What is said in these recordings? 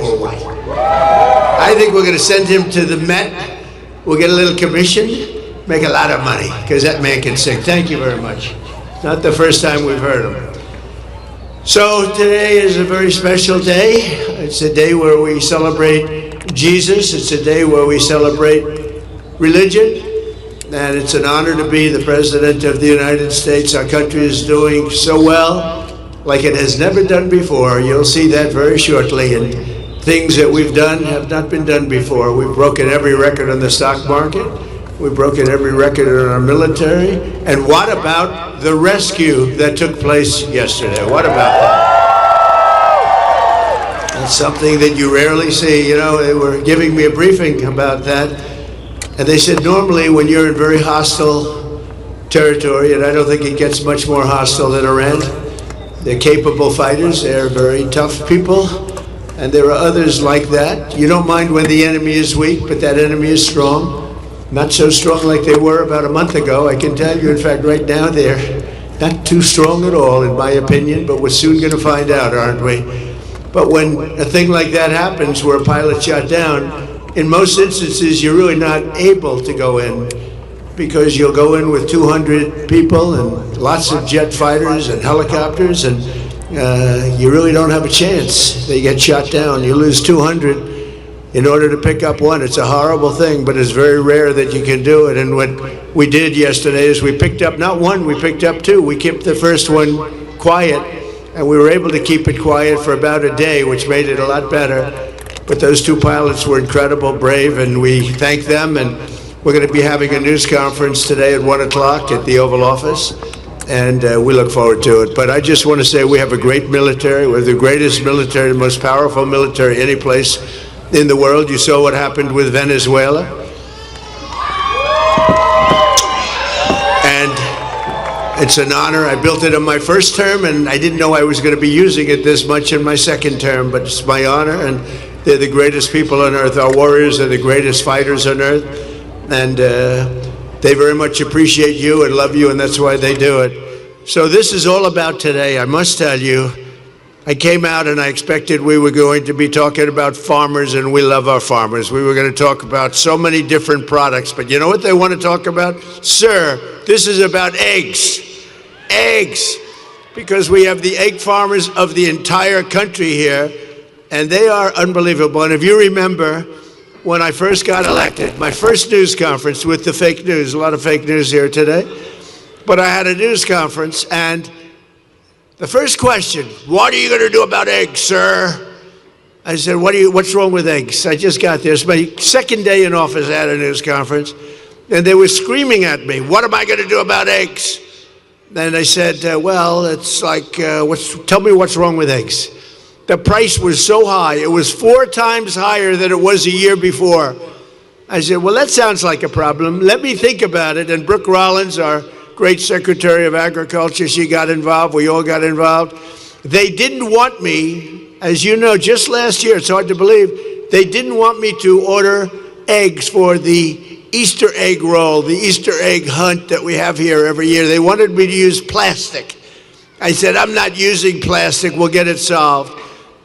or what? I think we're going to send him to the Met. We'll get a little commission, make a lot of money, because that man can sing. Thank you very much. Not the first time we've heard him. So today is a very special day. It's a day where we celebrate Jesus. It's a day where we celebrate religion. And it's an honor to be the President of the United States. Our country is doing so well, like it has never done before. You'll see that very shortly. And things that we've done have not been done before. We've broken every record on the stock market. We've broken every record in our military. And what about the rescue that took place yesterday? What about that? That's something that you rarely see. You know, they were giving me a briefing about that. And they said normally when you're in very hostile territory, and I don't think it gets much more hostile than Iran, they're capable fighters, they're very tough people, and there are others like that. You don't mind when the enemy is weak, but that enemy is strong. Not so strong like they were about a month ago. I can tell you, in fact, right now they're not too strong at all, in my opinion, but we're soon going to find out, aren't we? But when a thing like that happens, where a pilot shot down, in most instances, you're really not able to go in because you'll go in with 200 people and lots of jet fighters and helicopters, and you really don't have a chance. They get shot down. You lose 200 in order to pick up one. It's a horrible thing, but it's very rare that you can do it. And what we did yesterday is we picked up not one, we picked up two. We kept the first one quiet, and we were able to keep it quiet for about a day, which made it a lot better. But those two pilots were incredible, brave, and we thank them. And we're going to be having a news conference today at 1 o'clock at the Oval Office, and we look forward to it. But I just want to say we have a great military. We're the greatest military, the most powerful military any place in the world. You saw what happened with Venezuela. And it's an honor. I built it in my first term, and I didn't know I was going to be using it this much in my second term, but it's my honor. And they're the greatest people on earth. Our warriors are the greatest fighters on earth. And they very much appreciate you and love you, and that's why they do it. So this is all about today. I must tell you, I came out and I expected we were going to be talking about farmers, and we love our farmers. We were going to talk about so many different products, but you know what they want to talk about? Sir, this is about eggs. Eggs. Because we have the egg farmers of the entire country here, and they are unbelievable. And if you remember, when I first got elected, my first news conference with the fake news, a lot of fake news here today, but I had a news conference, and the first question, what are you going to do about eggs, sir? I said, what's wrong with eggs? I just got there. It's my second day in office. I had a news conference, and they were screaming at me, what am I going to do about eggs? And I said, well, it's like, tell me what's wrong with eggs. The price was so high. It was 4 times higher than it was a year before. I said, well, that sounds like a problem. Let me think about it. And Brooke Rollins, our great Secretary of Agriculture, she got involved. We all got involved. They didn't want me, as you know, just last year, it's hard to believe, they didn't want me to order eggs for the Easter egg roll, the Easter egg hunt that we have here every year. They wanted me to use plastic. I said, I'm not using plastic. We'll get it solved.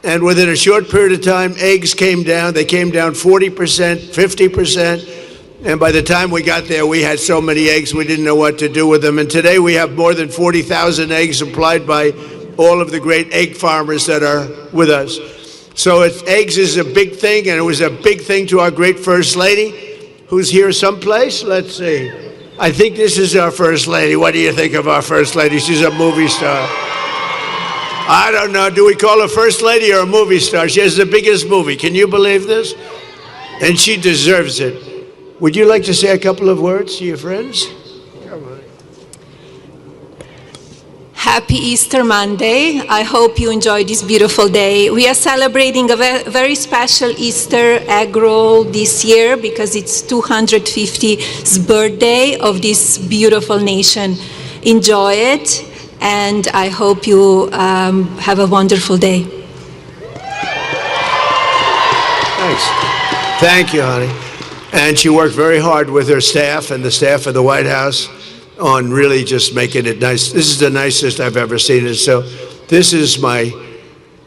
And within a short period of time, eggs came down. They came down 40%, 50%. And by the time we got there, we had so many eggs, we didn't know what to do with them. And today we have more than 40,000 eggs supplied by all of the great egg farmers that are with us. So eggs is a big thing, and it was a big thing to our great First Lady, who's here someplace. Let's see. I think this is our First Lady. What do you think of our First Lady? She's a movie star. I don't know. Do we call her First Lady or a movie star? She has the biggest movie. Can you believe this? And she deserves it. Would you like to say a couple of words to your friends? Happy Easter Monday. I hope you enjoy this beautiful day. We are celebrating a very special Easter egg roll this year because it's 250th birthday of this beautiful nation. Enjoy it, and I hope you have a wonderful day. Thanks. Thank you, honey. And she worked very hard with her staff and the staff of the White House on really just making it nice. This is the nicest I've ever seen it. So this is my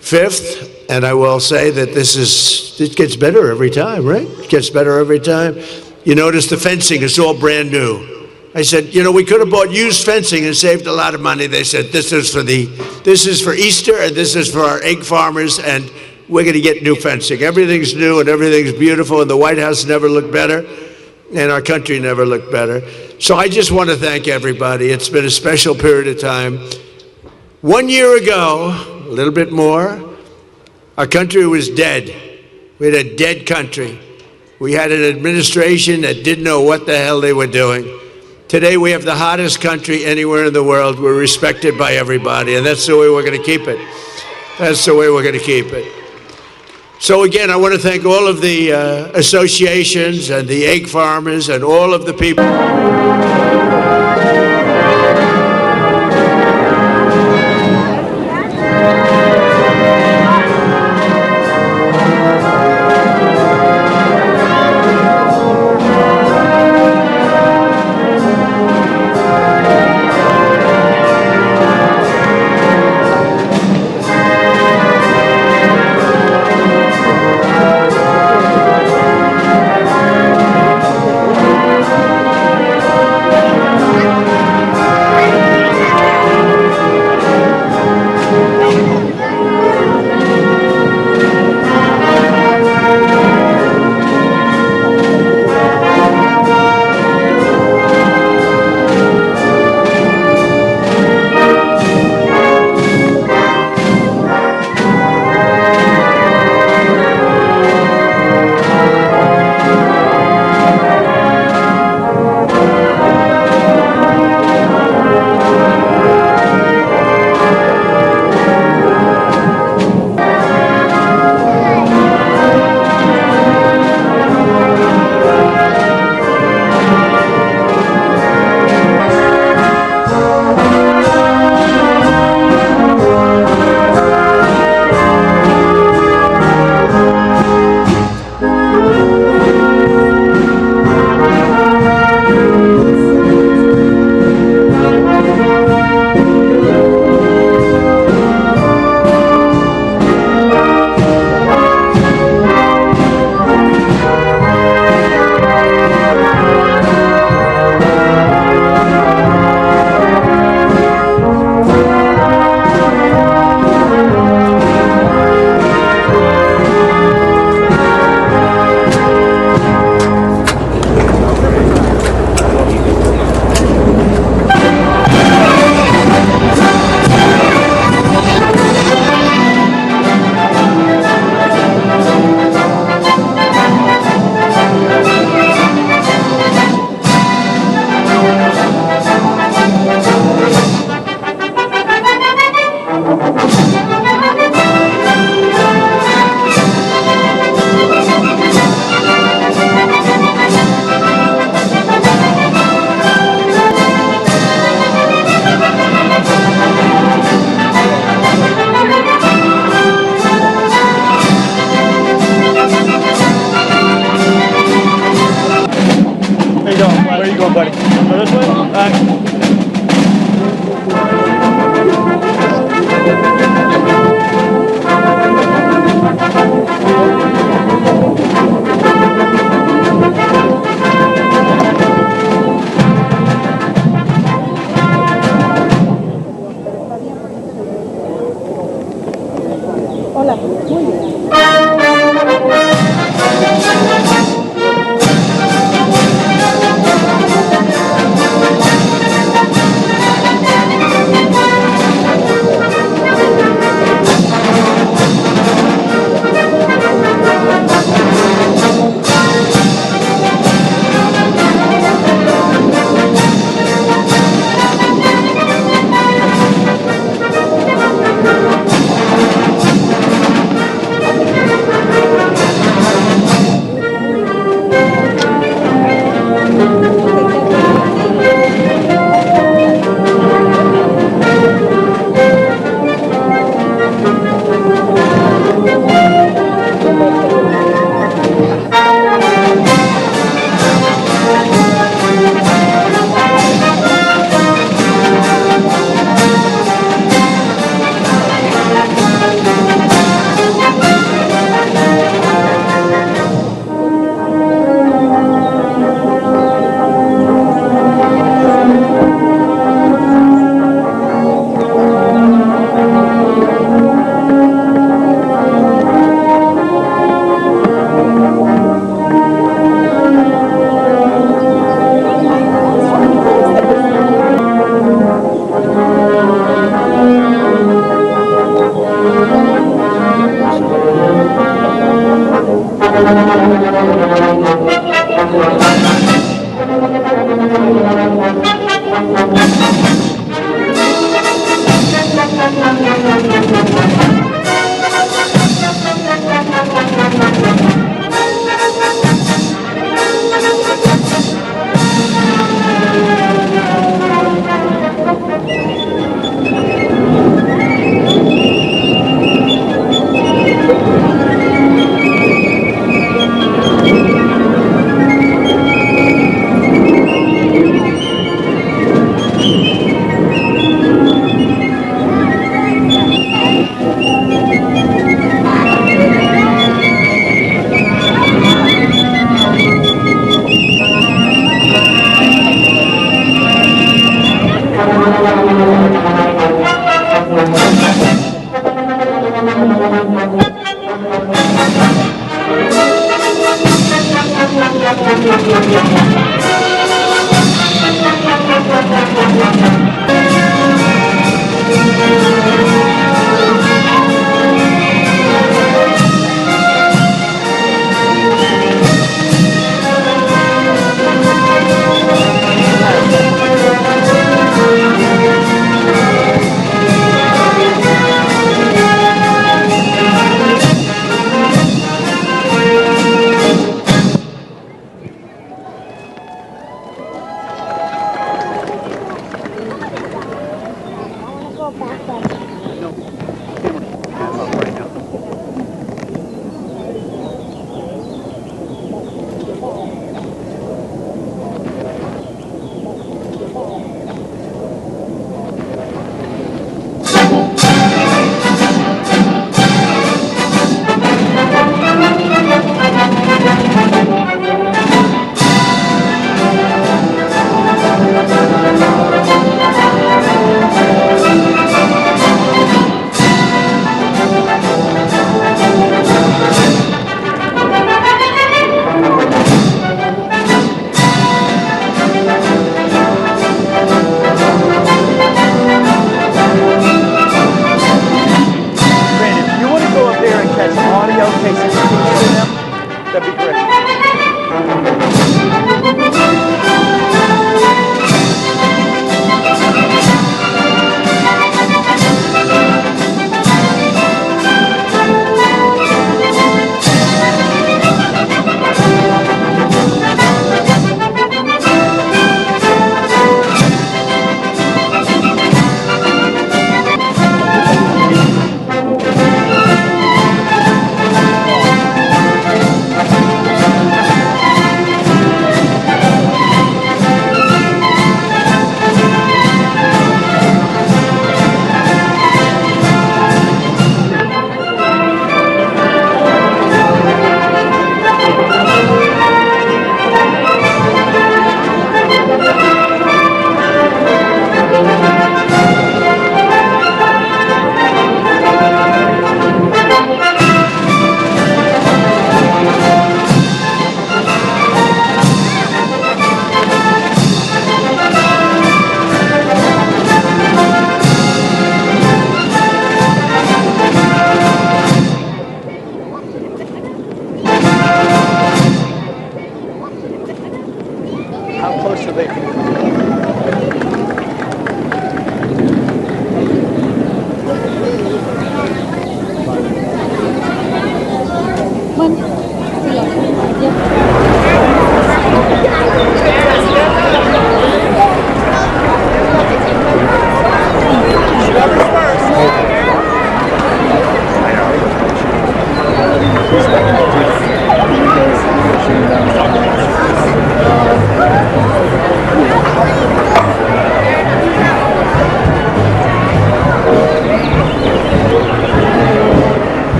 5th And I will say that it gets better every time, right? It gets better every time. You notice the fencing is all brand new. I said, we could have bought used fencing and saved a lot of money. They said, this is for Easter, and this is for our egg farmers, and we're going to get new fencing. Everything's new and everything's beautiful, and the White House never looked better, and our country never looked better. So I just want to thank everybody. It's been a special period of time. 1 year ago, a little bit more, our country was dead. We had a dead country. We had an administration that didn't know what the hell they were doing. Today we have the hottest country anywhere in the world. We're respected by everybody, and that's the way we're going to keep it. That's the way we're going to keep it. So again, I want to thank all of the associations and the egg farmers and all of the people.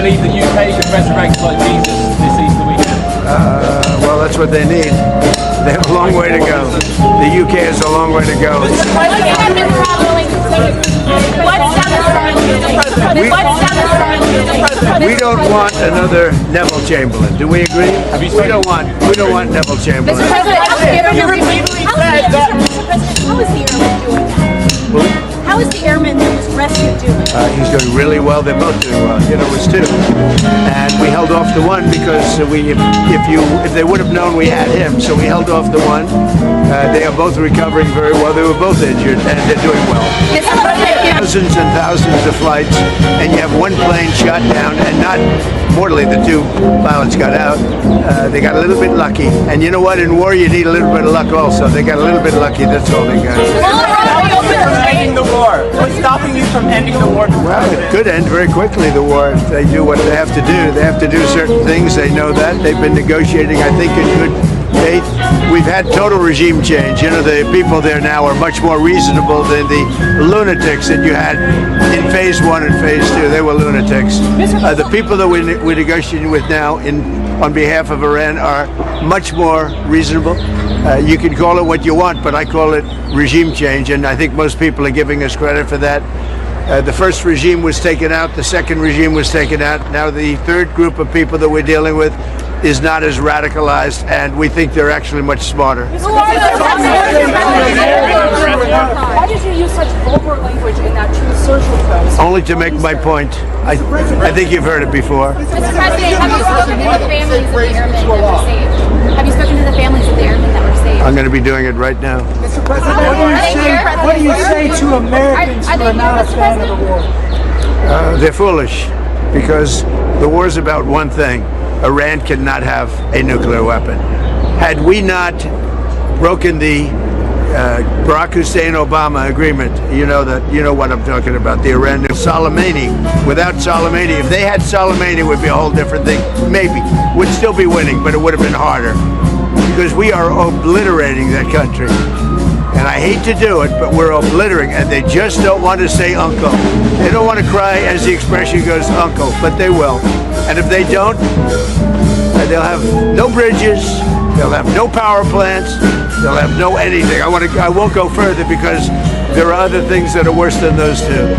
believe the UK could resurrect like Jesus this Easter weekend? Well, that's what they need. They have a long way to go. The UK has a long way to go. We don't want another Neville Chamberlain. Do we agree? We don't want Neville Chamberlain. How is the airman that was rescued doing? He's doing really well. They're both doing well. You know, it was two, and we held off the one because if they would have known we had him, so we held off the one. They are both recovering very well. They were both injured, and they're doing well. Thousands and thousands of flights, and you have one plane shot down, and not mortally. The two pilots got out. They got a little bit lucky, and you know what? In war, you need a little bit of luck also. They got a little bit lucky. That's all they got. Ending the war. What's stopping you from ending the war? Well, it could end very quickly, the war, if they do what they have to do. They have to do certain things. They know that. They've been negotiating, I think, in We've had total regime change. You know, the people there now are much more reasonable than the lunatics that you had in phase 1 and phase 2. They were lunatics. The people that we're negotiating with now on behalf of Iran are much more reasonable. You can call it what you want, but I call it regime change, and I think most people are giving us credit for that. The first regime was taken out, the second regime was taken out. Now the third group of people that we're dealing with is not as radicalized, and we think they're actually much smarter. Why did you use such vulgar language in that Truth Social post? Only to make my point. I think you've heard it before. Mr. President, have you spoken to the families of the airmen that were saved? Have you spoken to the families of the airmen that were saved? I'm going to be doing it right now. Mr. President, what do you say to Americans who are not a fan of the war? They're foolish, because the war is about one thing. Iran cannot have a nuclear weapon. Had we not broken the Barack Hussein Obama agreement, you know what I'm talking about, the Iran Soleimani. Without Soleimani, if they had Soleimani, it would be a whole different thing. Maybe. Would still be winning, but it would have been harder. Because we are obliterating that country. And I hate to do it, but we're obliterating, and they just don't want to say uncle. They don't want to cry, as the expression goes, uncle, but they will. And if they don't, they'll have no bridges, they'll have no power plants, they'll have no anything. I won't go further, because there are other things that are worse than those two.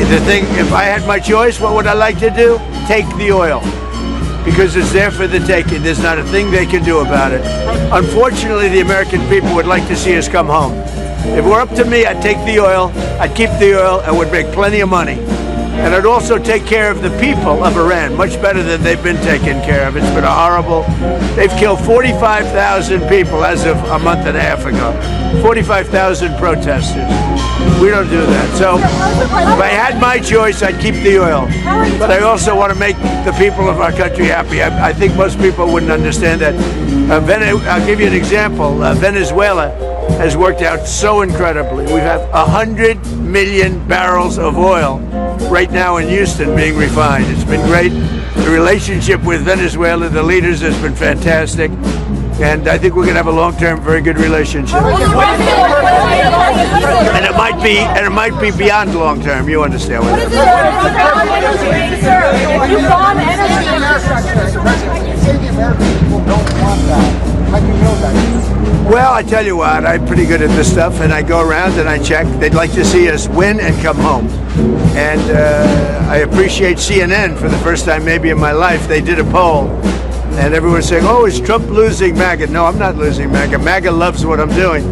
The thing, if I had my choice, what would I like to do? Take the oil. Because it's there for the taking. There's not a thing they can do about it. Unfortunately, the American people would like to see us come home. If it were up to me, I'd take the oil, I'd keep the oil, and would make plenty of money. And I'd also take care of the people of Iran, much better than they've been taken care of. It's been a horrible. They've killed 45,000 people as of a month and a half ago. 45,000 protesters. We don't do that. So if I had my choice, I'd keep the oil. But I also want to make the people of our country happy. I think most people wouldn't understand that. I'll give you an example. Venezuela has worked out so incredibly. We have 100 million barrels of oil right now in Houston being refined. It's been great. The relationship with Venezuela, the leaders, has been fantastic. And I think we're going to have a long-term, very good relationship. And it might be beyond long-term. You understand what it is? You bomb energy infrastructure. You say the American people don't want that. How do you know that? Well, I tell you what, I'm pretty good at this stuff, and I go around and I check. They'd like to see us win and come home. And I appreciate CNN for the first time maybe in my life. They did a poll. And everyone's saying, oh, is Trump losing MAGA? No, I'm not losing MAGA. MAGA loves what I'm doing.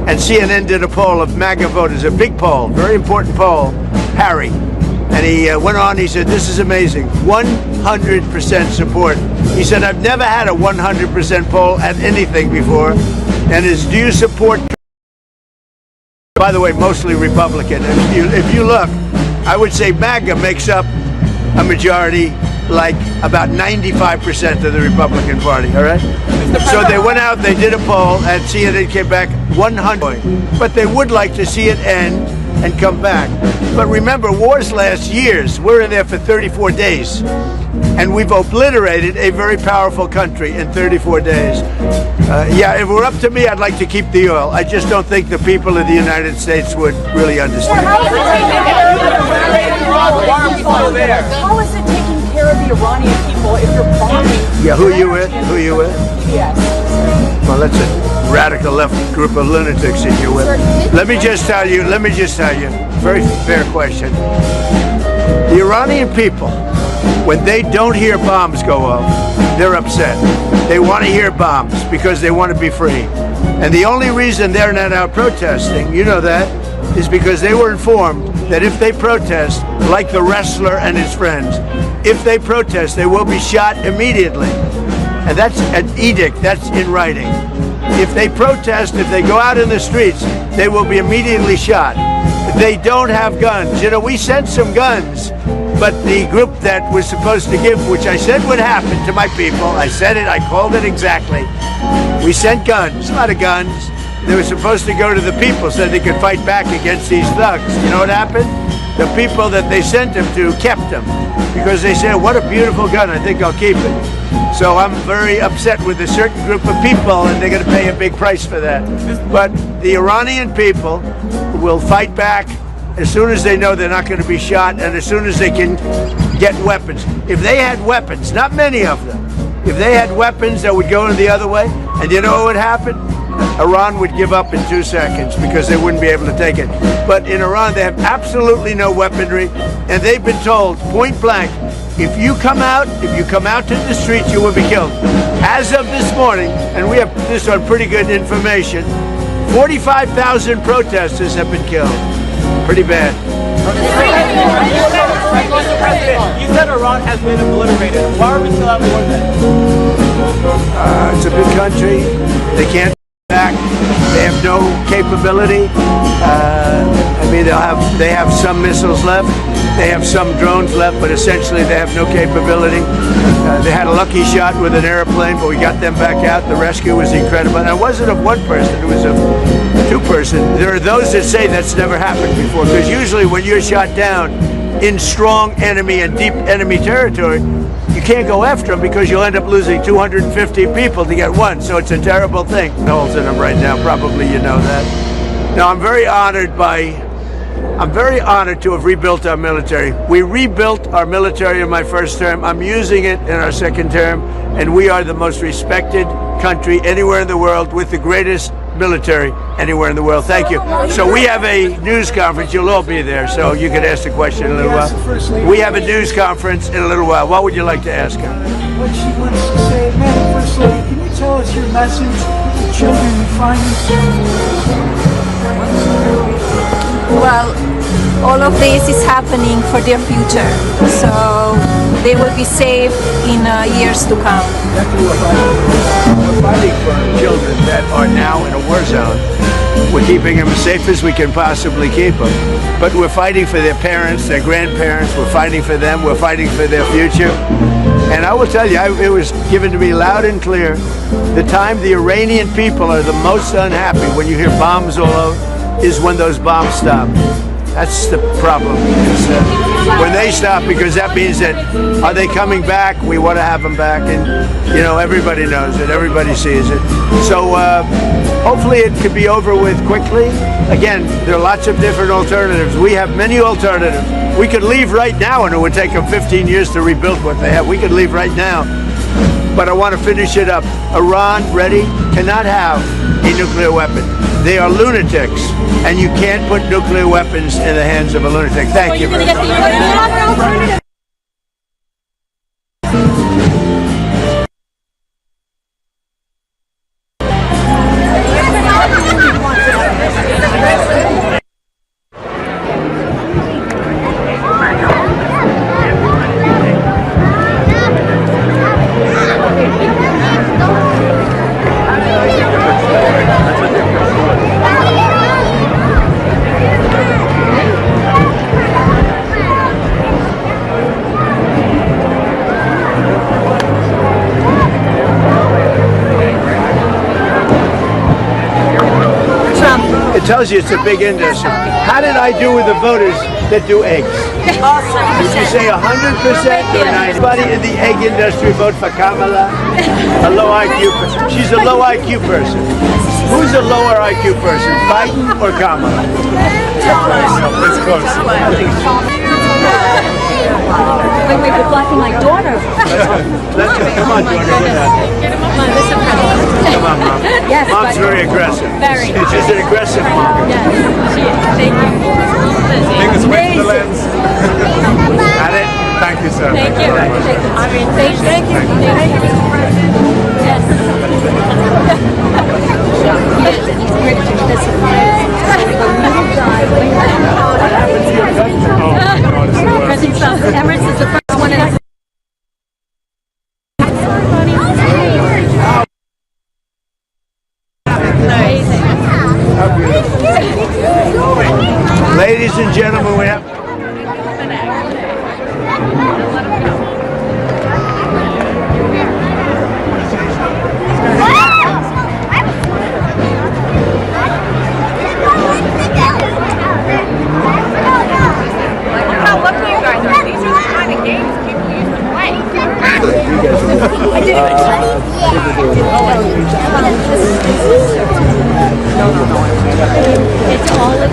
And CNN did a poll of MAGA voters, a big poll, very important poll, Harry. And he went on, he said, this is amazing, 100% support. He said, I've never had a 100% poll at anything before. And do you support, by the way, mostly Republican. If you look, I would say MAGA makes up a majority, like about 95% of the Republican Party, all right? So they went out, they did a poll, and CNN came back 100. But they would like to see it end and come back. But remember, wars last years. We're in there for 34 days. And we've obliterated a very powerful country in 34 days. Yeah, if it were up to me, I'd like to keep the oil. I just don't think the people of the United States would really understand. How is it taking care of the Iranian people if you're bombing? Yeah, who you with? Who you with? Yes. Well, that's a radical left group of lunatics that you're with. Let me just tell you, very fair question. The Iranian people, when they don't hear bombs go off, they're upset. They want to hear bombs because they want to be free. And the only reason they're not out protesting, you know that, is because they were informed that if they protest, like the wrestler and his friends, if they protest, they will be shot immediately. And that's an edict, that's in writing. If they protest, if they go out in the streets, they will be immediately shot. They don't have guns. You know, we sent some guns, but the group that was supposed to give, which I said would happen to my people, I said it, I called it exactly. We sent guns, a lot of guns. They were supposed to go to the people so they could fight back against these thugs. You know what happened? the people that they sent them to kept them because they said, what a beautiful gun, I think I'll keep it. So I'm very upset with a certain group of people, and they're going to pay a big price for that. But the Iranian people will fight back as soon as they know they're not going to be shot and as soon as they can get weapons. If they had weapons, not many of them, if they had weapons that would go the other way, and you know what would happen? Iran would give up in 2 seconds because they wouldn't be able to take it. But in Iran, they have absolutely no weaponry, and they've been told point blank, if you come out to the streets, you will be killed. As of this morning, and we have this on pretty good information, 45,000 protesters have been killed. Pretty bad. Mr. President, you said Iran has been obliterated. Why are we still at war then? It's a big country. They can't back. They have no capability. I mean, they have some missiles left. They have some drones left, but essentially they have no capability. They had a lucky shot with an airplane, but we got them back out. The rescue was incredible. And it wasn't of one person, it was of 2 persons. There are those that say that's never happened before, because usually when you're shot down in strong enemy and deep enemy territory, you can't go after them because you'll end up losing 250 people to get one. So it's a terrible thing. Holes in them right now, probably you know that. Now, I'm very honored to have rebuilt our military. We rebuilt our military in my first term. I'm using it in our second term, and we are the most respected country anywhere in the world with the greatest military anywhere in the world. Thank you. So we have a news conference. You'll all be there, so you can ask the question in a little while. We have a news conference in a little while. What would you like to ask her? What she wants to say. Madam First Lady, can you tell us your message to children in finance? Well, all of this is happening for their future, so they will be safe in years to come. We're fighting for children that are now in a war zone. We're keeping them as safe as we can possibly keep them. But we're fighting for their parents, their grandparents. We're fighting for them. We're fighting for their future. And I will tell you, it was given to me loud and clear, the time the Iranian people are the most unhappy when you hear bombs all over is when those bombs stop. That's the problem. When they stop, because that means that, are they coming back? We want to have them back, and you know, everybody knows it, everybody sees it. So hopefully it could be over with quickly. Again, there are lots of different alternatives. We have many alternatives. We could leave right now, and it would take them 15 years to rebuild what they have. We could leave right now. But I want to finish it up. Iran, ready, cannot have a nuclear weapon. They are lunatics, and you can't put nuclear weapons in the hands of a lunatic. Thank you very much. Tells you it's a big industry. How did I do with the voters that do eggs? Awesome. Did you say 100% or 90%? Anybody in the egg industry vote for Kamala? A low IQ person. She's a low IQ person. Who's a lower IQ person, Biden or Kamala? It's close. Wait, we're blocking my daughter. Come on, daughter. Come on, Mom. Yes, Mom's very aggressive. Very. She's an aggressive mom. Yes, she is. Thank you. Take us away from the lens. Got it? Thank you, sir. Thank you. very much. I mean, thank you. Thank you, Mr. President. Yes. What happened to your cousin? Oh, no, this is worse. President Trump. Emirates is the first one in Ladies and gentlemen, we have... It's all of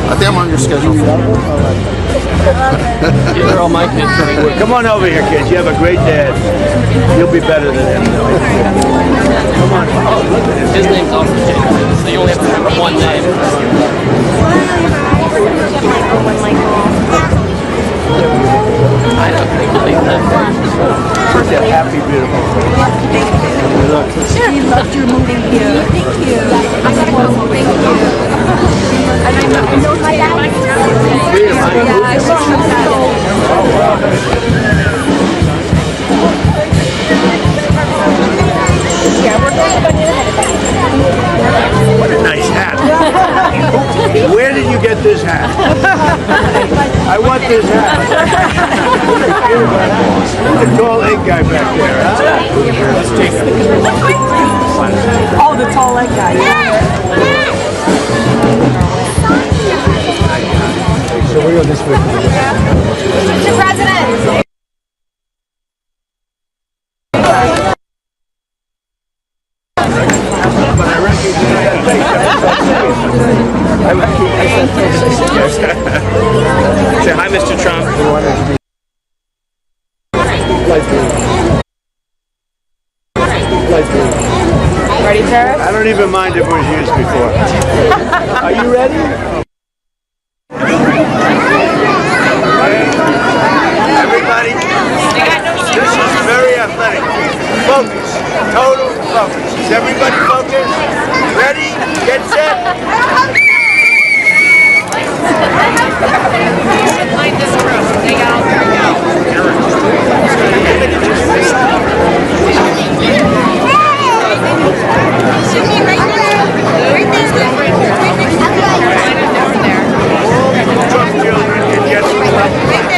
I think I'm on your schedule. They're all my kids. Come on over here, kids. You have a great dad. You'll be better than him. Come on. His name's also Jacob, so you only have to remember one name. I don't believe that. They're happy, beautiful. Look. He loved your movie here. Thank you. What a nice hat. Where did you get this hat? I want this hat. The tall egg guy back there, huh? Let's take it. Oh, the tall leg guy. So we're going this way. Mr. President. But I recognize Say hi, Mr. Trump. Ready, Paris? I don't even mind if it was used before. Are you ready? Everybody, this is very athletic. Focus, total focus. Is everybody focused? Ready, get set. Trump children can get some stuff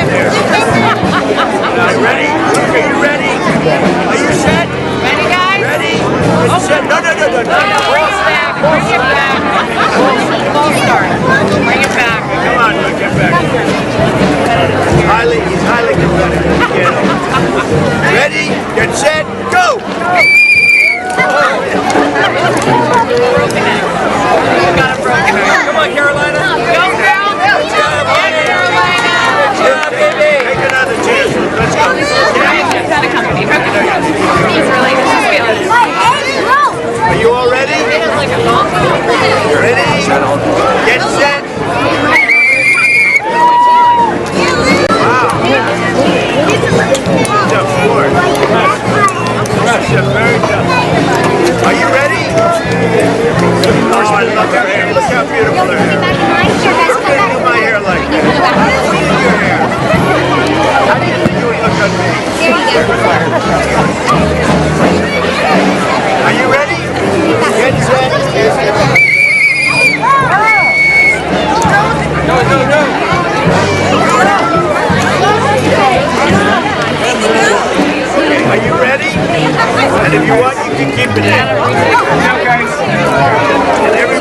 there. Ready? Okay, you ready? Are you set? Ready, guys? Ready? Get set. No. Bring it back. Bring it back. Full start. Bring it back. Come on, look, get back. He's highly competitive. Get it. Ready? Get set. Go! Broken egg. You got a broken egg. Come on, Carolina. Go, girl. Good job, Carolina. Good job, baby. Take another chance. Let's go. It's not a company. He's really feeling. Are you all ready? Ready? Get set. Wow. Tough sport. Very tough. Are you ready? Oh, I love her hair. Look how beautiful her hair is. How can you do my hair like that? How do you do your hair? How do you think you would look on me? Are you ready? Get set. Go. Are you ready? And if you want, you can keep it in.